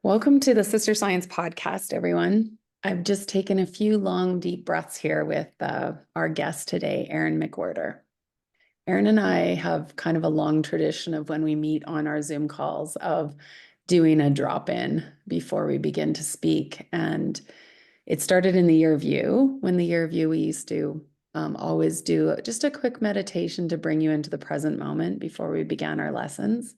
Welcome to the Sister Science podcast, everyone. I've just taken a few long, deep breaths here with our guest today, Erin McWhirter. Erin and I have kind of a long tradition of when we meet on our Zoom calls of doing a drop-in before we begin to speak. And it started in the Year of You. When the Year of You, we used to always do just a quick meditation to bring you into the present moment before we began our lessons.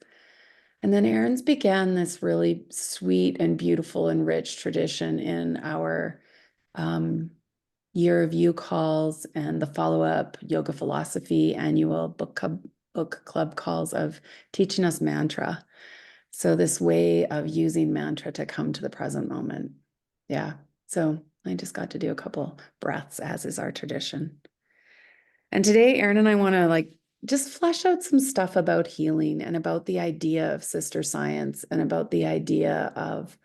And then Erin's began this really sweet and beautiful and rich tradition in our Year of You calls and the follow-up yoga philosophy annual book club calls of teaching us mantra. So this way of using mantra to come to the present moment. Yeah. So I just got to do a couple breaths, as is our tradition. And today, Erin and I want to just flesh out some stuff about healing and about the idea of sister science and about the idea of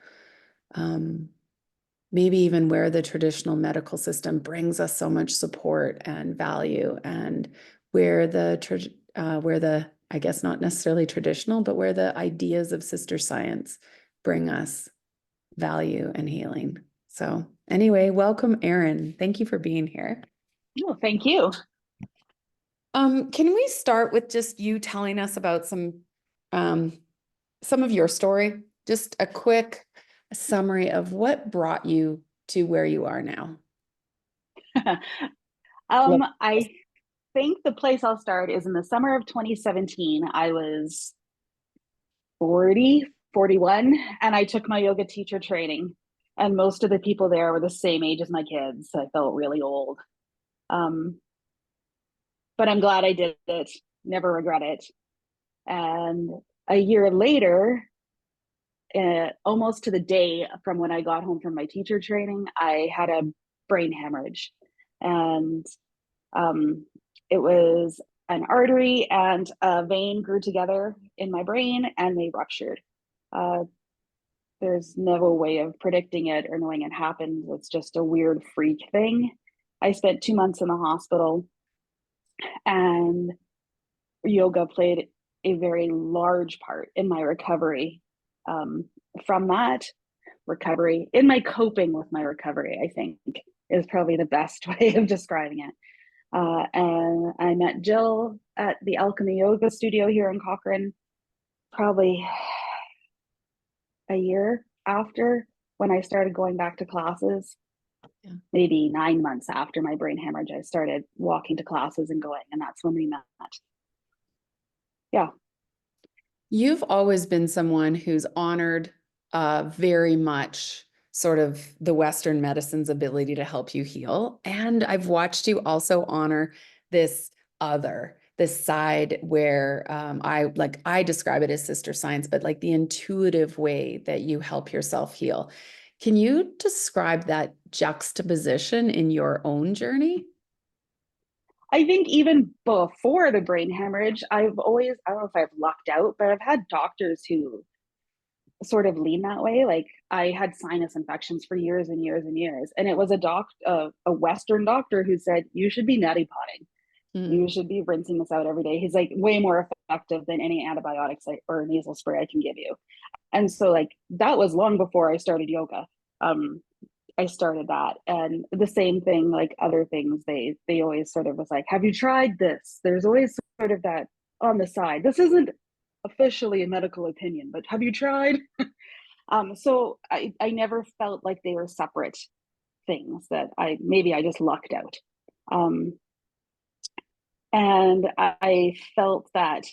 maybe even where the traditional medical system brings us so much support and value, and where the I guess not necessarily traditional, but where the ideas of sister science bring us value and healing. So anyway, welcome, Erin. Thank you for being here. Oh, thank you. Can we start with just you telling us about some of your story? Just a quick summary of what brought you to where you are now. I think the place I'll start is in the summer of 2017. I was 41, and I took my yoga teacher training. And most of the people there were the same age as my kids. So I felt really old. But I'm glad I did it. Never regret it. And a year later, almost to the day from when I got home from my teacher training, I had a brain hemorrhage. And it was an artery and a vein grew together in my brain and they ruptured. There's no way of predicting it or knowing it happened. It's just a weird freak thing. I spent 2 months in the hospital, and yoga played a very large part in my recovery from that recovery, in my coping with my recovery, I think is probably the best way of describing it. And I met Jill at the Alchemy Yoga Studio here in Cochrane, probably a year after when I started going back to classes. Yeah. Maybe 9 months after my brain hemorrhage, I started walking to classes and going, and that's when we met. Yeah. You've always been someone who's honored very much sort of the Western medicine's ability to help you heal. And I've watched you also honor this side where I describe it as sister science, but like the intuitive way that you help yourself heal. Can you describe that juxtaposition in your own journey? I think even before the brain hemorrhage, I've always, I don't know if I've lucked out, but I've had doctors who sort of lean that way. Like I had sinus infections for years and years and years. And it was a Western doctor who said, you should be neti potting. You should be rinsing this out every day. He's like, way more effective than any antibiotics or nasal spray I can give you. And so like, that was long before I started yoga. I started that, and the same thing, like other things, they always sort of was like, have you tried this? There's always sort of that on the side. This isn't officially a medical opinion, but have you tried? So I never felt like they were separate things, that maybe I just lucked out. And I felt that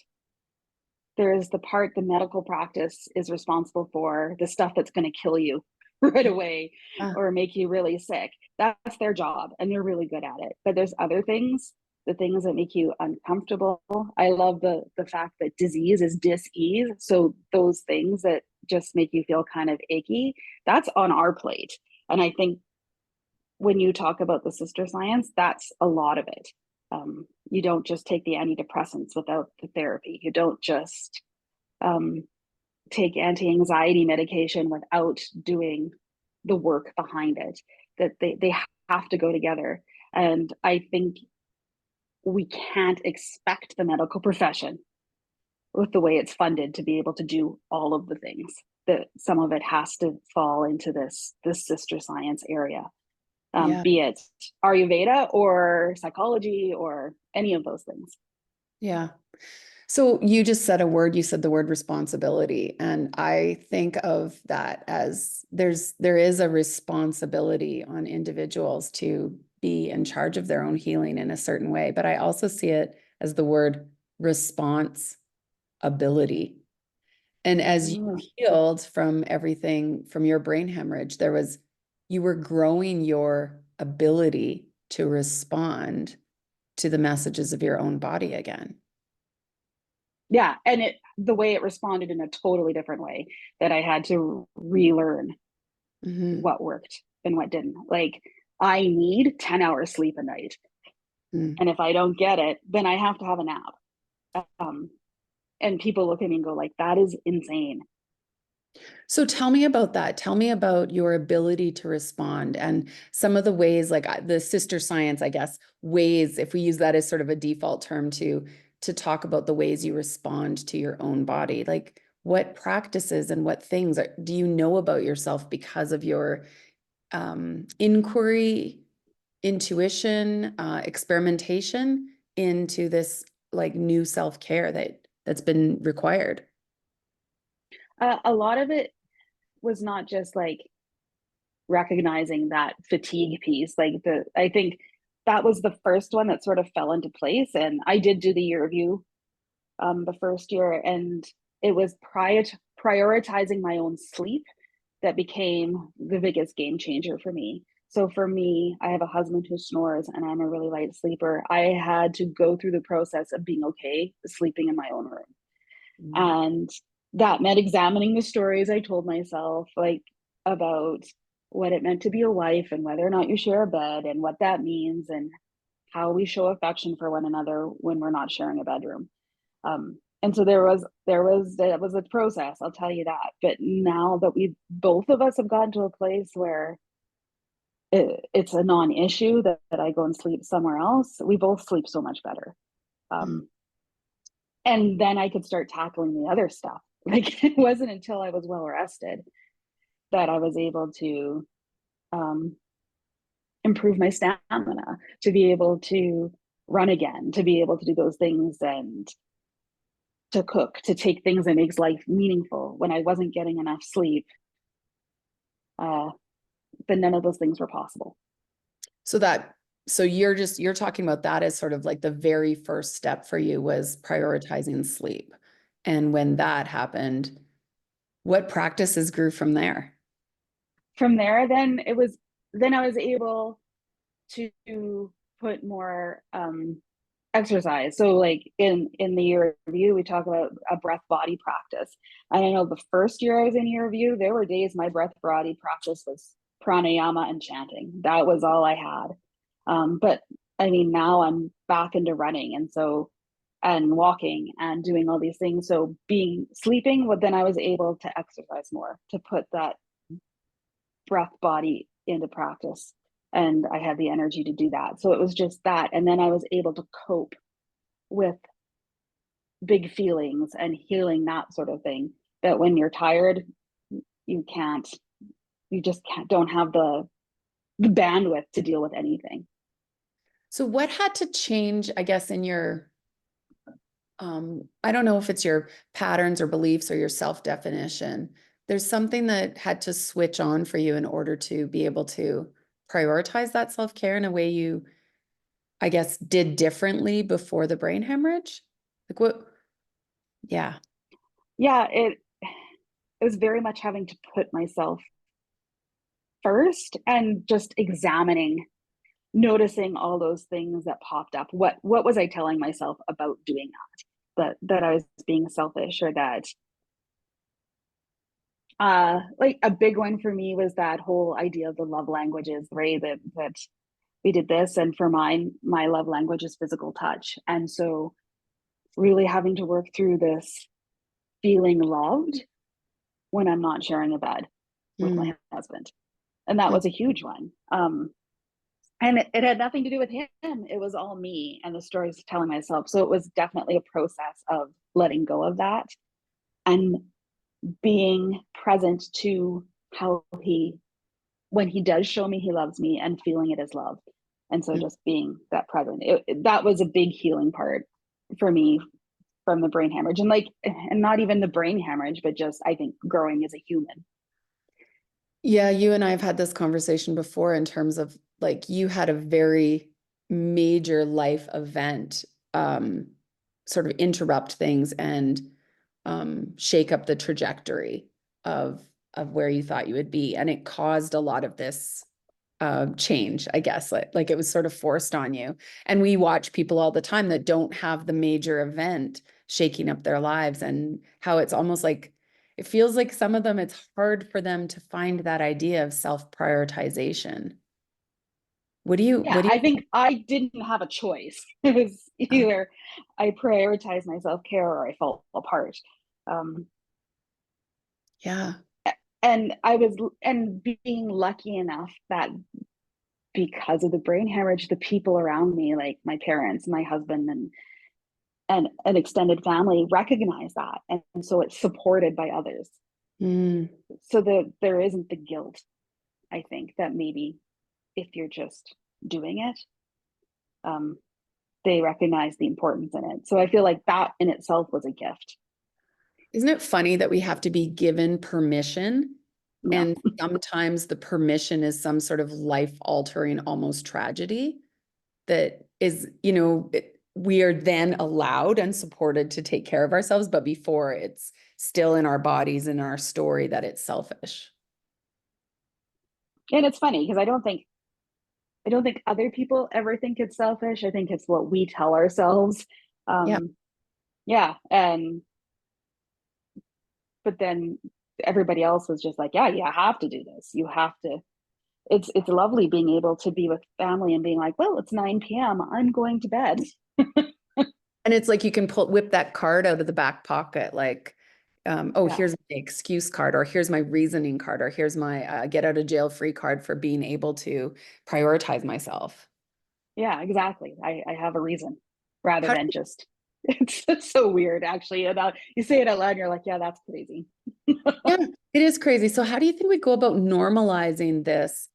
there's the part the medical practice is responsible for, the stuff that's going to kill you right away or make you really sick. That's their job and they're really good at it. But there's other things, the things that make you uncomfortable. I love the fact that disease is dis-ease. So those things that just make you feel kind of achy, that's on our plate. And I think when you talk about the sister science, that's a lot of it. You don't just take the antidepressants without the therapy. You don't just take anti-anxiety medication without doing the work behind it. That they have to go together. And I think we can't expect the medical profession with the way it's funded to be able to do all of the things. That some of it has to fall into this sister science area, Yeah. be it Ayurveda or psychology or any of those things. Yeah. So you just said a word, you said the word responsibility. And I think of that as there is a responsibility on individuals to be in charge of their own healing in a certain way. But I also see it as the word response ability. And as you Mm. healed from everything from your brain hemorrhage, you were growing your ability to respond to the messages of your own body again. Yeah, and the way it responded in a totally different way, that I had to relearn Mm-hmm. what worked and what didn't. Like, I need 10 hours sleep a night, Mm. and if I don't get it, then I have to have a nap. um, and people look at me and go like, that is insane. So tell me about that. Tell me about your ability to respond and some of the ways, like the sister science, I guess, ways, if we use that as sort of a default term to talk about the ways you respond to your own body. Like what practices and what things do you know about yourself because of your inquiry, intuition, experimentation into this like new self-care that's been required? A lot of it was not just like recognizing that fatigue piece. I think that was the first one that sort of fell into place. And I did do the year review the first year, and it was prioritizing my own sleep that became the biggest game changer for me. So for me, I have a husband who snores and I'm a really light sleeper. I had to go through the process of being okay sleeping in my own room. Mm. And that meant examining the stories I told myself, like about what it meant to be a wife and whether or not you share a bed and what that means and how we show affection for one another when we're not sharing a bedroom. And so that was a process, I'll tell you that. But now that we both of us have gotten to a place where it's a non-issue that I go and sleep somewhere else, we both sleep so much better. Mm. Um, and then I could start tackling the other stuff. Like, it wasn't until I was well rested that I was able to um, improve my stamina, to be able to run again, to be able to do those things, and to cook, to take things that makes life meaningful. When I wasn't getting enough sleep, uh, then none of those things were possible. So that, so you're talking about that as sort of like the very first step for you was prioritizing sleep. And when that happened, what practices grew from there? From there, then I was able to put more exercise. So like in the year review, we talk about a breath body practice. And I know the first year I was in year review, there were days my breath body practice was pranayama and chanting. That was all I had. But I mean, now I'm back into running, and walking and doing all these things. So being sleeping, but then I was able to exercise more, to put that breath body into practice. And I had the energy to do that. So it was just that. And then I was able to cope with big feelings and healing, that sort of thing. That when you're tired, you can't, you just can't, don't have the bandwidth to deal with anything. So what had to change, I guess, in your I don't know if it's your patterns or beliefs or your self-definition. There's something that had to switch on for you in order to be able to prioritize that self-care in a way you, I guess, did differently before the brain hemorrhage? Like what? Yeah. Yeah, it was very much having to put myself first and just examining, noticing all those things that popped up. What was I telling myself about doing that I was being selfish, or that like a big one for me was that whole idea of the love languages, right? That we did this, and for mine, my love language is physical touch. And so really having to work through this feeling loved when I'm not sharing a bed with Mm. my husband. And that was a huge one. And it had nothing to do with him. It was all me and the stories telling myself. So it was definitely a process of letting go of that and being present to how he, when he does show me he loves me, and feeling it as love. And so just being that present, that was a big healing part for me from the brain hemorrhage. And like, and not even the brain hemorrhage, but just, I think, growing as a human. Yeah, you and I have had this conversation before in terms of like you had a very major life event sort of interrupt things and shake up the trajectory of where you thought you would be. And it caused a lot of this change, I guess. Like it was sort of forced on you. And we watch people all the time that don't have the major event shaking up their lives, and how it's almost like it feels like some of them, it's hard for them to find that idea of self-prioritization. Yeah, What do I you, think I didn't have a choice. It was uh, either I prioritized my self-care or I fell apart. Um, yeah. and I was, and being lucky enough that because of the brain hemorrhage, the people around me, like my parents, my husband, and an extended family, recognize that. And so it's supported by others. Mm. So that there isn't the guilt, I think, that maybe if you're just doing it, um, they recognize the importance in it. So I feel like that in itself was a gift. Isn't it funny that we have to be given permission? Yeah. And sometimes the permission is some sort of life-altering, almost tragedy that is, we are then allowed and supported to take care of ourselves, but before it's still in our bodies and our story that it's selfish. And it's funny because I don't think other people ever think it's selfish. I think it's what we tell ourselves. Yeah. Um, yeah. And but then everybody else was just like, yeah, you have to do this. You have to. It's lovely being able to be with family and being like, well, it's 9 p.m. I'm going to bed. And it's like you can whip that card out of the back pocket, like, oh, Yeah. here's my excuse card, or here's my reasoning card, or here's my get out of jail free card for being able to prioritize myself. Yeah, exactly. I have a reason rather How than just it's so weird actually. About you say it out loud and you're like, yeah, that's crazy. Yeah, it is crazy. So how do you think we go about normalizing this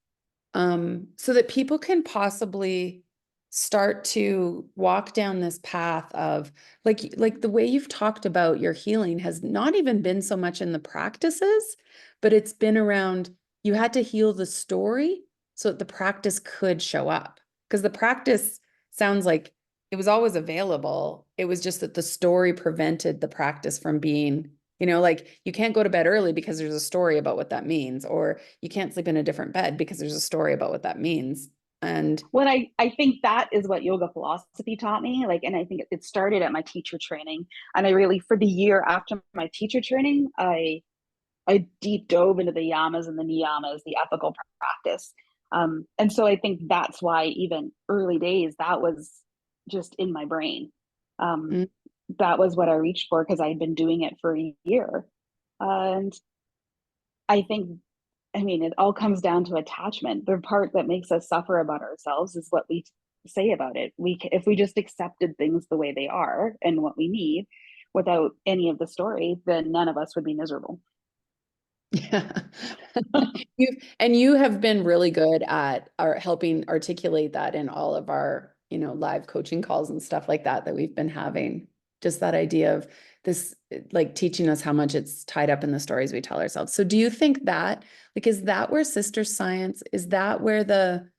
so that people can possibly start to walk down this path of like the way you've talked about your healing has not even been so much in the practices, but it's been around you had to heal the story so that the practice could show up. Because the practice sounds like it was always available. It was just that the story prevented the practice from being, like you can't go to bed early because there's a story about what that means, or you can't sleep in a different bed because there's a story about what that means. And What I think that is what yoga philosophy taught me. Like, and I think it started at my teacher training. And I really, for the year after my teacher training, I deep dove into the yamas and the niyamas, the ethical practice. And so I think that's why even early days, that was just in my brain. Um, mm, that was what I reached for because I had been doing it for a year. And I think, I mean, it all comes down to attachment. The part that makes us suffer about ourselves is what we say about it. If we just accepted things the way they are and what we need without any of the story, then none of us would be miserable. yeah. You have been really good at helping articulate that in all of our, live coaching calls and stuff like that we've been having. Just that idea of this, like teaching us how much it's tied up in the stories we tell ourselves. So do you think that, like, is that where Sister Science, is that where the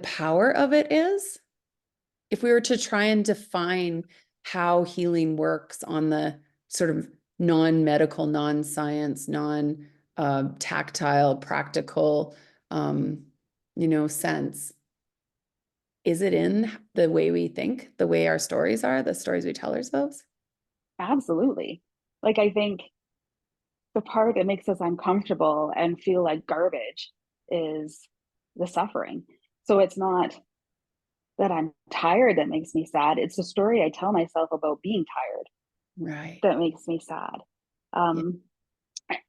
power of it is? If we were to try and define how healing works on the sort of non-medical, non-science, non-tactile, practical, um, sense, is it in the way we think, the way our stories are, the stories we tell ourselves? Absolutely. Like, I think the part that makes us uncomfortable and feel like garbage is the suffering. So it's not that I'm tired that makes me sad. It's the story I tell myself about being tired Right. that makes me sad. Yeah. Um,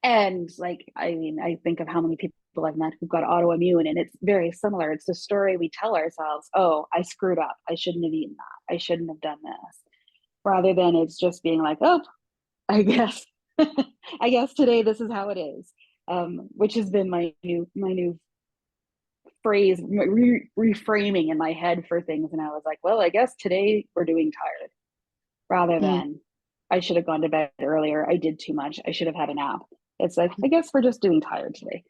and like, I mean, I think of how many people I've met who've got autoimmune, and it's very similar. It's the story we tell ourselves, oh, I screwed up, I shouldn't have eaten that, I shouldn't have done this, rather than it's just being like, oh, I guess I guess today this is how it is. Which has been my new phrase, reframing in my head for things. And I was like, well, I guess today we're doing tired, rather Mm. than I should have gone to bed earlier, I did too much, I should have had a nap. It's like, I guess we're just doing tired today.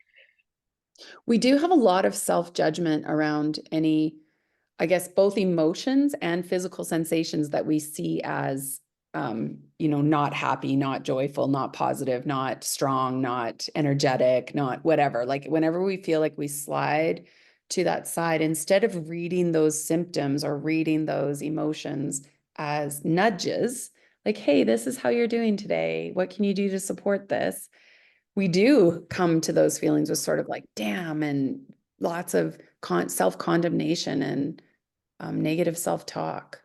We do have a lot of self-judgment around any, I guess, both emotions and physical sensations that we see as, not happy, not joyful, not positive, not strong, not energetic, not whatever. Like whenever we feel like we slide to that side, instead of reading those symptoms or reading those emotions as nudges, like, hey, this is how you're doing today. What can you do to support this? We do come to those feelings with sort of like, damn, and lots of self-condemnation and negative self-talk.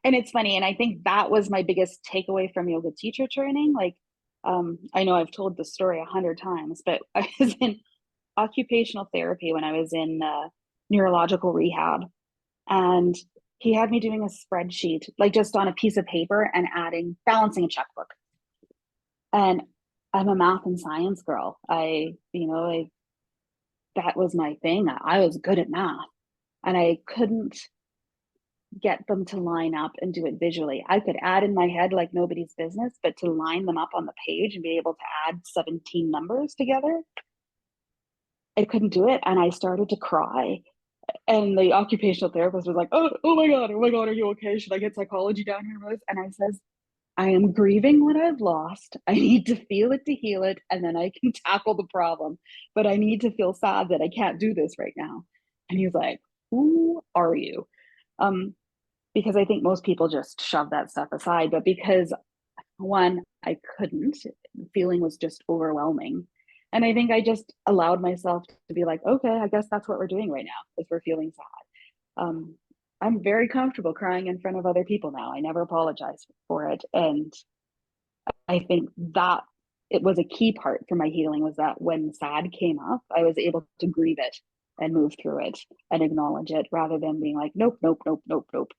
And it's funny, and I think that was my biggest takeaway from yoga teacher training. Like, I know I've told this story 100 times, but I was in occupational therapy when I was in neurological rehab, and he had me doing a spreadsheet, like just on a piece of paper, and balancing a checkbook. And I'm a math and science girl. That was my thing. I was good at math, and I couldn't get them to line up and do it visually. I could add in my head like nobody's business, but to line them up on the page and be able to add 17 numbers together, I couldn't do it. And I started to cry. And the occupational therapist was like, oh my God, are you okay? Should I get psychology down here with this? And I says, I am grieving what I've lost. I need to feel it to heal it, and then I can tackle the problem. But I need to feel sad that I can't do this right now. And he was like, who are you? Because I think most people just shove that stuff aside. But because, one, I couldn't, the feeling was just overwhelming. And I think I just allowed myself to be like, okay, I guess that's what we're doing right now, is we're feeling sad. I'm very comfortable crying in front of other people now. I never apologize for it. And I think that it was a key part for my healing, was that when sad came up, I was able to grieve it and move through it and acknowledge it, rather than being like, nope, nope, nope, nope, nope.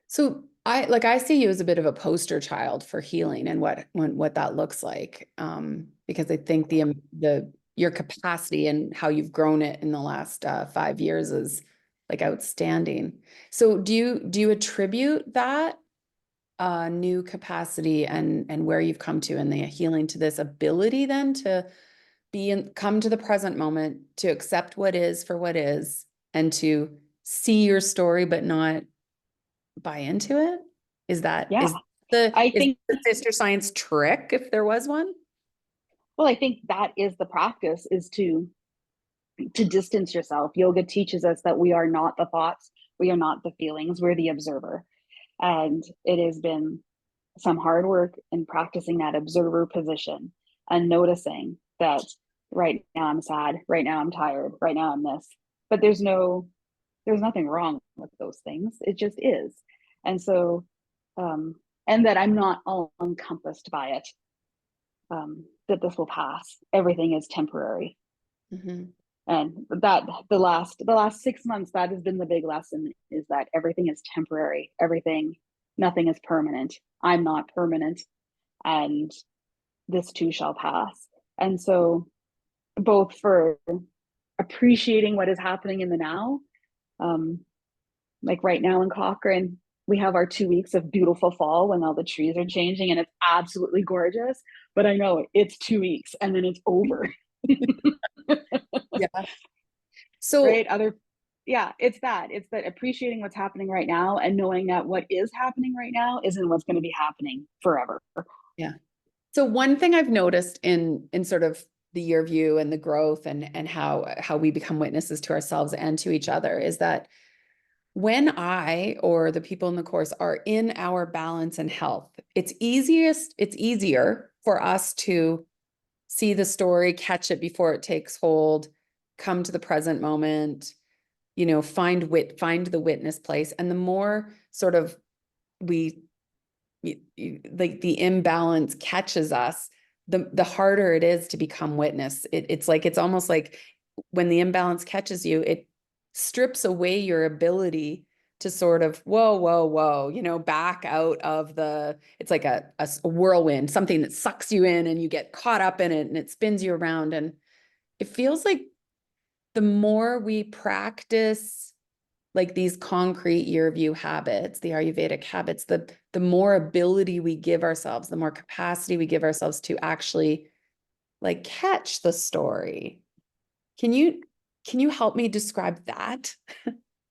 So I see you as a bit of a poster child for healing and what that looks like. Because I think your capacity and how you've grown it in the last 5 years is like outstanding. So do you attribute that new capacity and where you've come to in the healing to this ability then to come to the present moment, to accept what is for what is, and to see your story but not buy into it? Is that Yeah. is the I is think, the sister science trick, if there was one? well, I think that is the practice, is to distance yourself. Yoga teaches us that we are not the thoughts, we are not the feelings, we're the observer. And it has been some hard work in practicing that observer position and noticing that right now I'm sad, right now I'm tired, right now I'm this. But there's nothing wrong with those things. It just is. And so, and that I'm not all encompassed by it. That this will pass. Everything is temporary. Mm-hmm. And that the last 6 months, that has been the big lesson, is that everything is temporary. Nothing is permanent. I'm not permanent, and this too shall pass. And so, both for appreciating what is happening in the now, um, like right now in Cochrane, we have our 2 weeks of beautiful fall when all the trees are changing and it's absolutely gorgeous. But I know it's 2 weeks and then it's over. Yeah. Right? So Yeah, it's that appreciating what's happening right now, and knowing that what is happening right now isn't what's going to be happening forever. yeah. So one thing I've noticed in sort of the year view and the growth and how we become witnesses to ourselves and to each other is that when I or the people in the course are in our balance and health, it's easier for us to see the story, catch it before it takes hold, come to the present moment, find the witness place. And the more sort of we like the imbalance catches us, the harder it is to become witness. It's like, it's almost like when the imbalance catches you, it strips away your ability to sort of, whoa, whoa, whoa, back out of it's like a whirlwind, something that sucks you in and you get caught up in it and it spins you around. And it feels like the more we practice like these concrete year view habits, the Ayurvedic habits, the more ability we give ourselves, the more capacity we give ourselves to actually like catch the story. Can you help me describe that?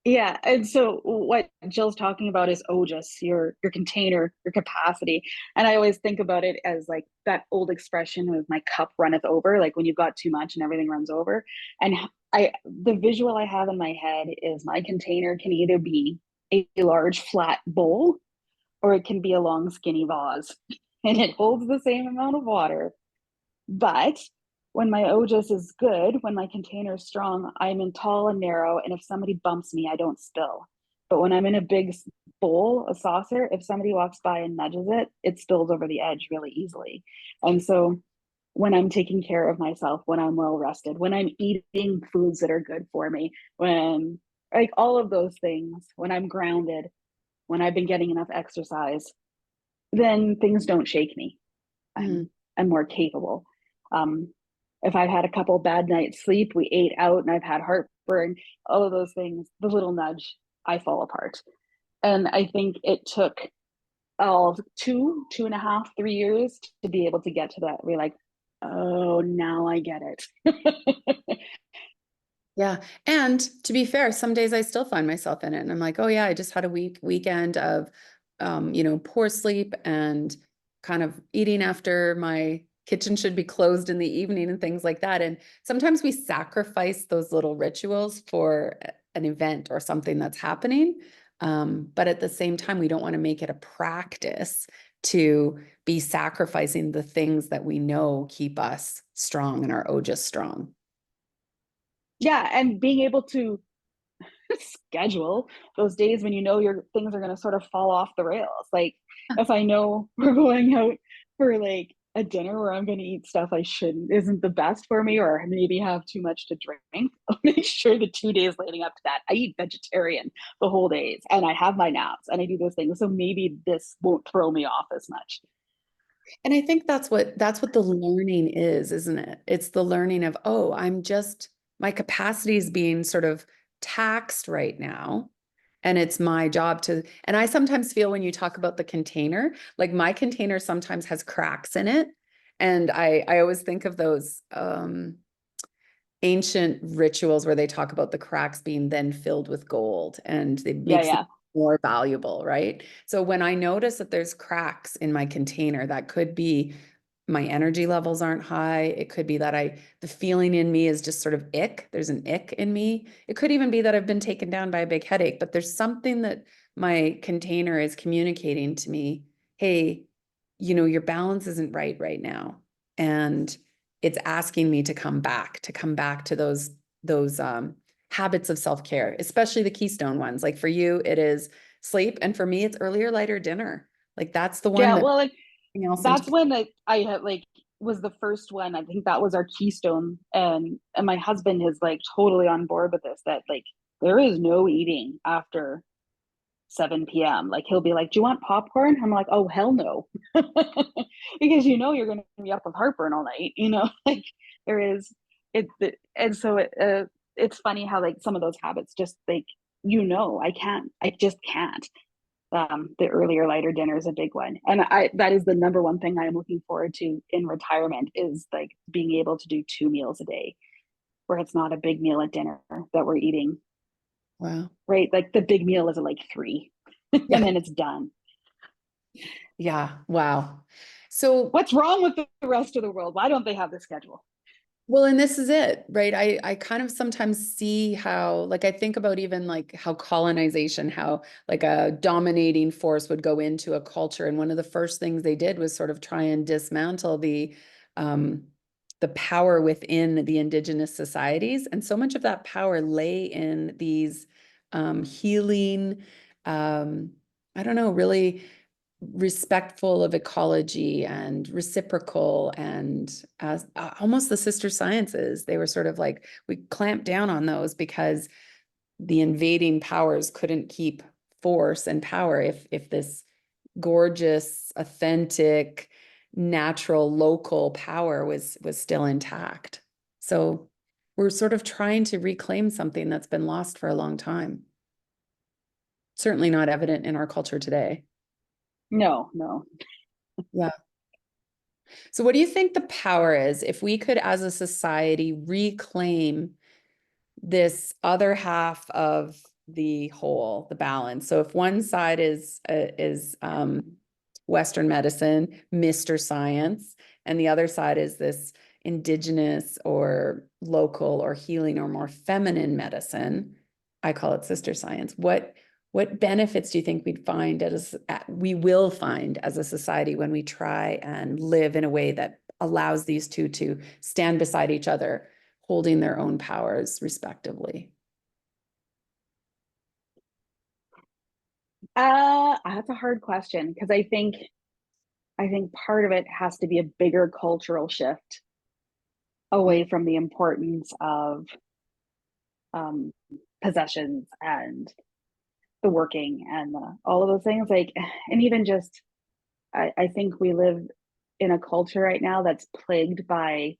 Yeah, and so what Jill's talking about is ojas, your container, your capacity. And I always think about it as like that old expression of my cup runneth over, like when you've got too much and everything runs over. And the visual I have in my head is my container can either be a large flat bowl or it can be a long skinny vase. And it holds the same amount of water. But when my ojas is good, when my container is strong, I'm in tall and narrow. And if somebody bumps me, I don't spill. But when I'm in a big bowl, a saucer, if somebody walks by and nudges it, it spills over the edge really easily. And so when I'm taking care of myself, when I'm well rested, when I'm eating foods that are good for me, when like all of those things, when I'm grounded, when I've been getting enough exercise, then things don't shake me. Mm. I'm more capable. Um, if I've had a couple bad nights sleep, we ate out and I've had heartburn, all of those things, the little nudge, I fall apart. And I think it took all 2.5, 3 years to be able to get to that. We're like, oh, now I get it. Yeah. And to be fair, some days I still find myself in it. And I'm like, oh yeah, I just had a weekend of poor sleep and kind of eating after my kitchen should be closed in the evening and things like that. And sometimes we sacrifice those little rituals for an event or something that's happening. But at the same time, we don't want to make it a practice to be sacrificing the things that we know keep us strong and our ojas strong. Yeah. And being able to schedule those days when you know your things are going to sort of fall off the rails. Like if I know we're going out for like a dinner where I'm going to eat stuff I shouldn't, isn't the best for me, or maybe have too much to drink, I'll make sure the 2 days leading up to that, I eat vegetarian the whole days and I have my naps and I do those things. So maybe this won't throw me off as much. And I think that's what the learning is, isn't it? It's the learning of, oh, my capacity is being sort of taxed right now. And it's my job and I sometimes feel when you talk about the container, like my container sometimes has cracks in it. And I always think of those ancient rituals where they talk about the cracks being then filled with gold and it Yeah, makes it yeah. more valuable, right? So when I notice that there's cracks in my container, that could be my energy levels aren't high. It could be that the feeling in me is just sort of ick. There's an ick in me. It could even be that I've been taken down by a big headache, but there's something that my container is communicating to me. Hey, your balance isn't right now. And it's asking me to come back to those habits of self-care, especially the keystone ones. Like for you, it is sleep, and for me, it's earlier, lighter dinner. Like that's the one Yeah, that well, like else into. that's when I had like was the first one. I think that was our keystone, and my husband is like totally on board with this. That like there is no eating after 7 p.m. Like he'll be like, "Do you want popcorn?" I'm like, "Oh hell no," because you're going to be up with heartburn all night. Like there is and so it's funny how like some of those habits just like I just can't. The earlier lighter dinner is a big one, and that is the number one thing I am looking forward to in retirement is like being able to do 2 meals a day where it's not a big meal at dinner that we're eating, Wow. right? Like the big meal is at like 3 Yeah. and then it's done. Yeah. Wow. So, What's wrong with the rest of the world? Why don't they have this schedule? well, and this is it, right? I kind of sometimes see how, like, I think about even like how colonization, how like a dominating force would go into a culture. And one of the first things they did was sort of try and dismantle um, the power within the indigenous societies. And so much of that power lay in these healing, I don't know, really respectful of ecology and reciprocal, and as almost the sister sciences, they were sort of like, we clamped down on those because the invading powers couldn't keep force and power if this gorgeous, authentic, natural, local power was still intact. So we're sort of trying to reclaim something that's been lost for a long time. Certainly not evident in our culture today. No, no. Yeah. So what do you think the power is if we could, as a society, reclaim this other half of the whole, the balance? So if one side is Western medicine, Mr. Science, and the other side is this indigenous or local or healing or more feminine medicine, I call it sister science. What benefits do you think we will find as a society when we try and live in a way that allows these two to stand beside each other, holding their own powers respectively? That's a hard question because I think part of it has to be a bigger cultural shift away from the importance of um, possessions and the working and all of those things. Like, and even just, I think we live in a culture right now that's plagued by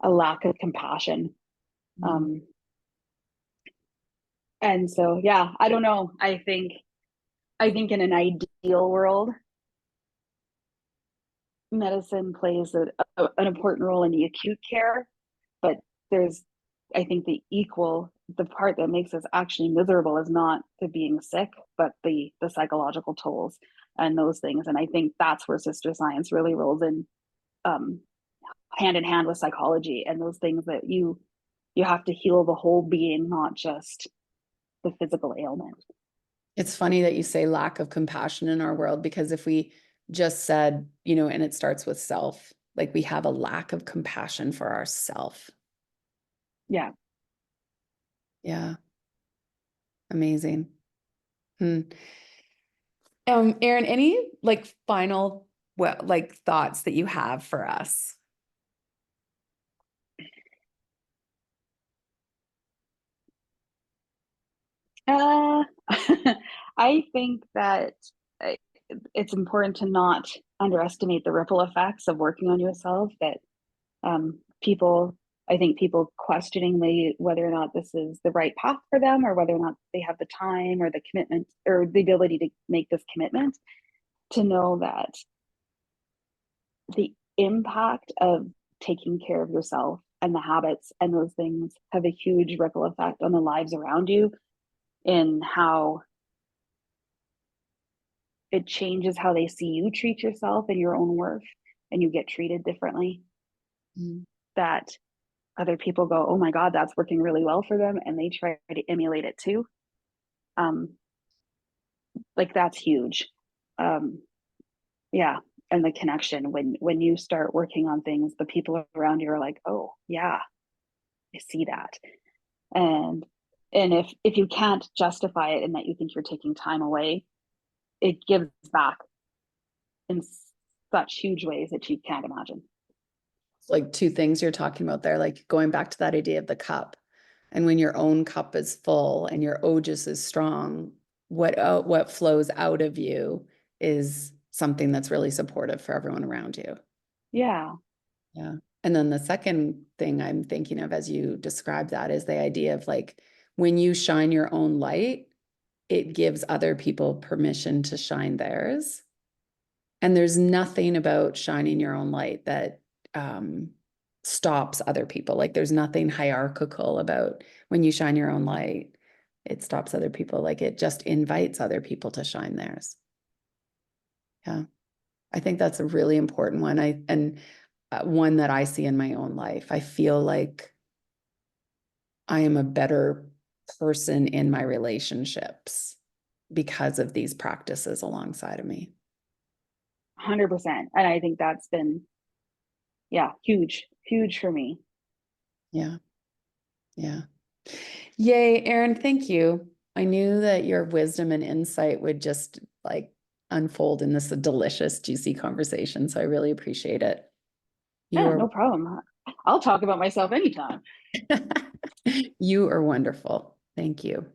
a lack of compassion. Mm. Um, and so, yeah, I don't know. I think in an ideal world, medicine plays an important role in the acute care, but there's, I think the part that makes us actually miserable is not the being sick, but the psychological tolls and those things. And I think that's where sister science really rolls um, in hand with psychology and those things that you have to heal the whole being, not just the physical ailment. It's funny that you say lack of compassion in our world, because if we just said, and it starts with self, like we have a lack of compassion for ourself. Yeah. Yeah, amazing. Hmm. Erin, any like final, well, like thoughts that you have for us? Uh, I think that uh, it's important to not underestimate the ripple effects of working on yourself. That people, I think people questioning whether or not this is the right path for them, or whether or not they have the time or the commitment or the ability to make this commitment, to know that the impact of taking care of yourself and the habits and those things have a huge ripple effect on the lives around you, in how it changes how they see you treat yourself and your own worth, and you get treated differently. Mm. That other people go, oh my God, that's working really well for them, and they try to emulate it too. um like that's huge. um yeah. And the connection, when you start working on things, the people around you are like, oh yeah, I see that. And if you can't justify it, and that you think you're taking time away, it gives back in such huge ways that you can't imagine. Like two things you're talking about there, like going back to that idea of the cup. And when your own cup is full and your ojus is strong, what flows out of you is something that's really supportive for everyone around you. Yeah. Yeah. And then the second thing I'm thinking of as you describe that is the idea of like, when you shine your own light, it gives other people permission to shine theirs. And there's nothing about shining your own light that um, stops other people. Like there's nothing hierarchical about when you shine your own light, it stops other people. Like it just invites other people to shine theirs. Yeah. I think that's a really important one. And one that I see in my own life. I feel like I am a better person in my relationships because of these practices alongside of me. 100%. And I think that's been, yeah, huge for me. Yeah. Yeah. Yay, Erin, thank you. I knew that your wisdom and insight would just like unfold in this delicious, juicy conversation. So I really appreciate it. You Yeah, are no problem. I'll talk about myself anytime. you are wonderful. Thank you.